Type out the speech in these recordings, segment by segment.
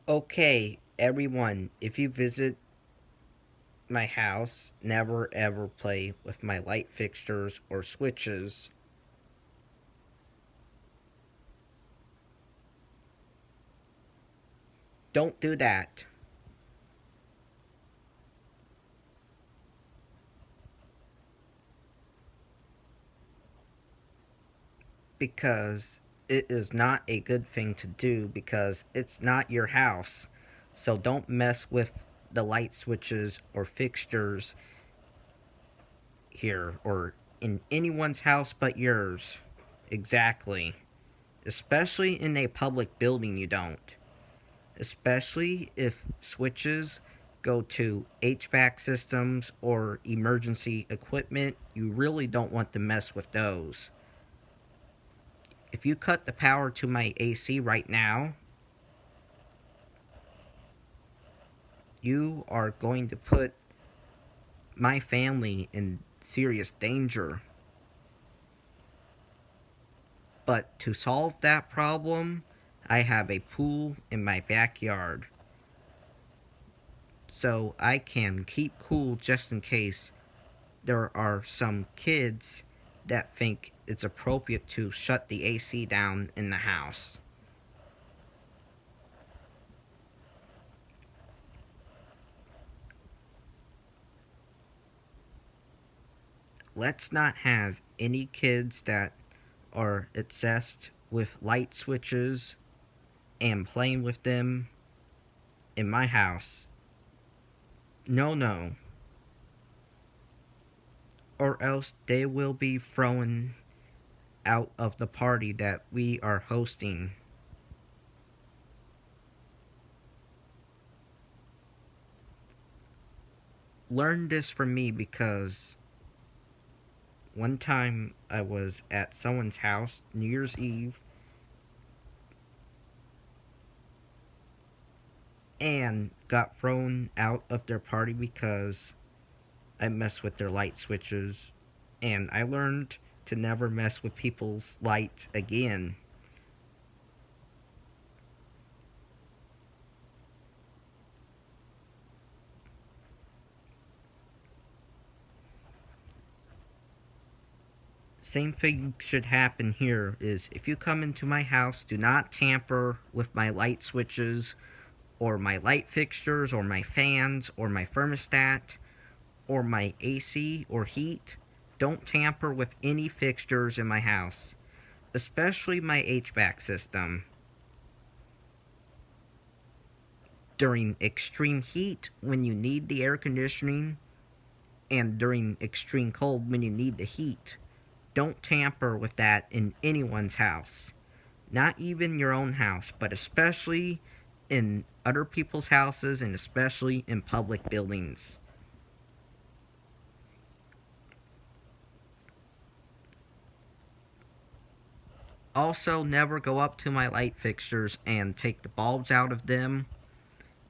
Okay, everyone, if you visit my house, never ever play with my light fixtures or switches. Don't do that because it is not a good thing to do because it's not your house. So don't mess with the light switches or fixtures here or in anyone's house but yours. Exactly. Especially in a public building, you don't. Especially if switches go to HVAC systems or emergency equipment, you really don't want to mess with those. If you cut the power to my AC right now, you are going to put my family in serious danger. But to solve that problem, I have a pool in my backyard. So I can keep cool just in case there are some kids that think it's appropriate to shut the AC down in the house. Let's not have any kids that are obsessed with light switches and playing with them in my house. No, no. Or else they will be thrown out of the party that we are hosting. Learn this from me because one time I was at someone's house, New Year's Eve, and got thrown out of their party because I messed with their light switches. And I learned to never mess with people's lights again. Same thing should happen here is if you come into my house, do not tamper with my light switches or my light fixtures or my fans or my thermostat or my AC or heat. Don't tamper with any fixtures in my house, especially my HVAC system. During extreme heat, when you need the air conditioning, and during extreme cold, when you need the heat, don't tamper with that in anyone's house. Not even your own house, but especially in other people's houses and especially in public buildings. Also, never go up to my light fixtures and take the bulbs out of them.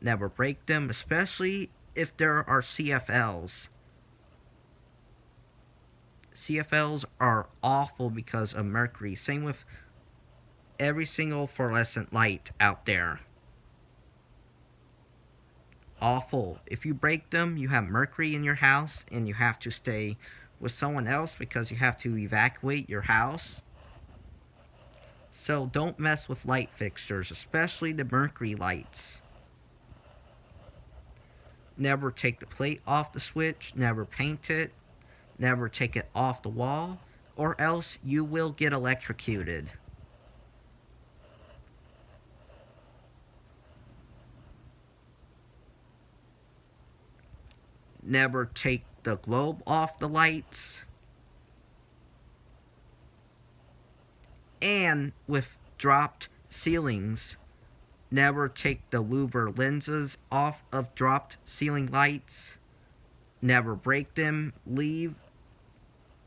Never break them, especially if there are CFLs. CFLs are awful because of mercury. Same with every single fluorescent light out there. Awful. If you break them, you have mercury in your house and you have to stay with someone else because you have to evacuate your house. So don't mess with light fixtures, especially the mercury lights. Never take the plate off the switch, never paint it, never take it off the wall, or else you will get electrocuted. Never take the globe off the lights. And with dropped ceilings, never take the louver lenses off of dropped ceiling lights. Never break them. Leave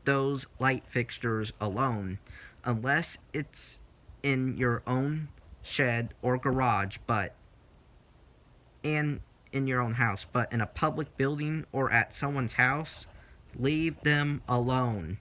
those light fixtures alone unless it's in your own shed or garage, but in your own house, but in a public building or at someone's house, leave them alone.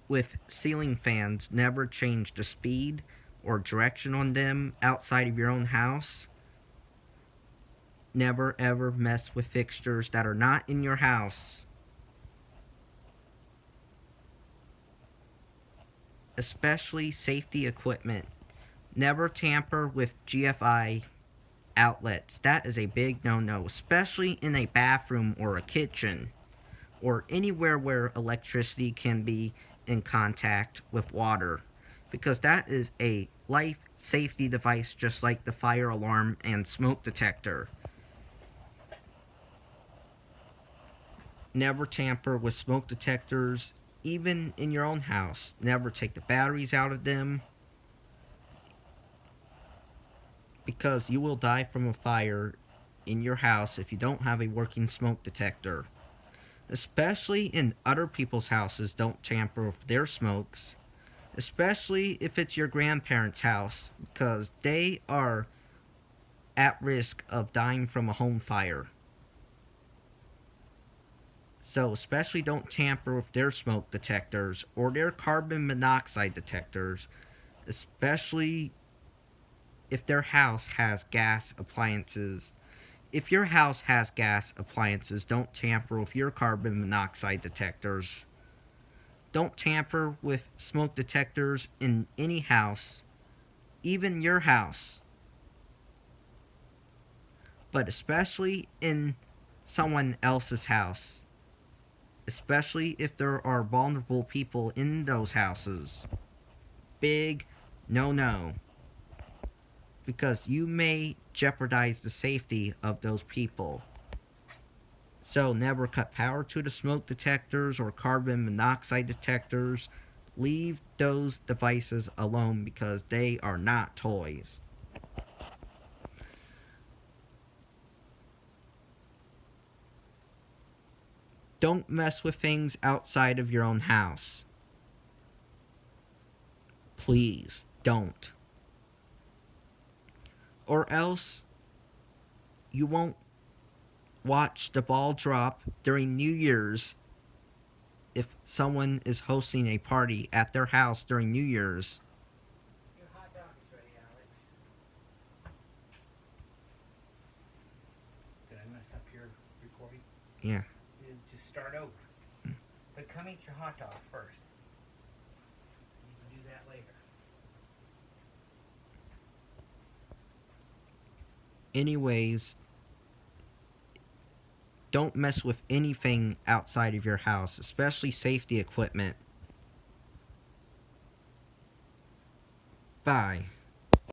with ceiling fans, never change the speed or direction on them outside of your own house. Never ever mess with fixtures that are not in your house. Especially safety equipment. Never tamper with GFI outlets. That is a big no-no, especially in a bathroom or a kitchen or anywhere where electricity can be in contact with water, because that is a life safety device just like the fire alarm and smoke detector. Never tamper with smoke detectors, even in your own house. Never take the batteries out of them, because you will die from a fire in your house if you don't have a working smoke detector. Especially in other people's houses, don't tamper with their smokes. Especially if it's your grandparents' house, because they are at risk of dying from a home fire. So, especially don't tamper with their smoke detectors or their carbon monoxide detectors, especially if their house has gas appliances. If your house has gas appliances, don't tamper with your carbon monoxide detectors. Don't tamper with smoke detectors in any house, even your house, but especially in someone else's house, especially if there are vulnerable people in those houses. Big no no, because you may jeopardize the safety of those people. So never cut power to the smoke detectors or carbon monoxide detectors. Leave those devices alone because they are not toys. Don't mess with things outside of your own house. Please don't. Or else you won't watch the ball drop during New Year's if someone is hosting a party at their house during New Year's. Your hot dog is ready, Alex. Did I mess up your recording? Yeah. You just start over. But come eat your hot dog first. You can do that later. Anyways, don't mess with anything outside of your house, especially safety equipment. Bye.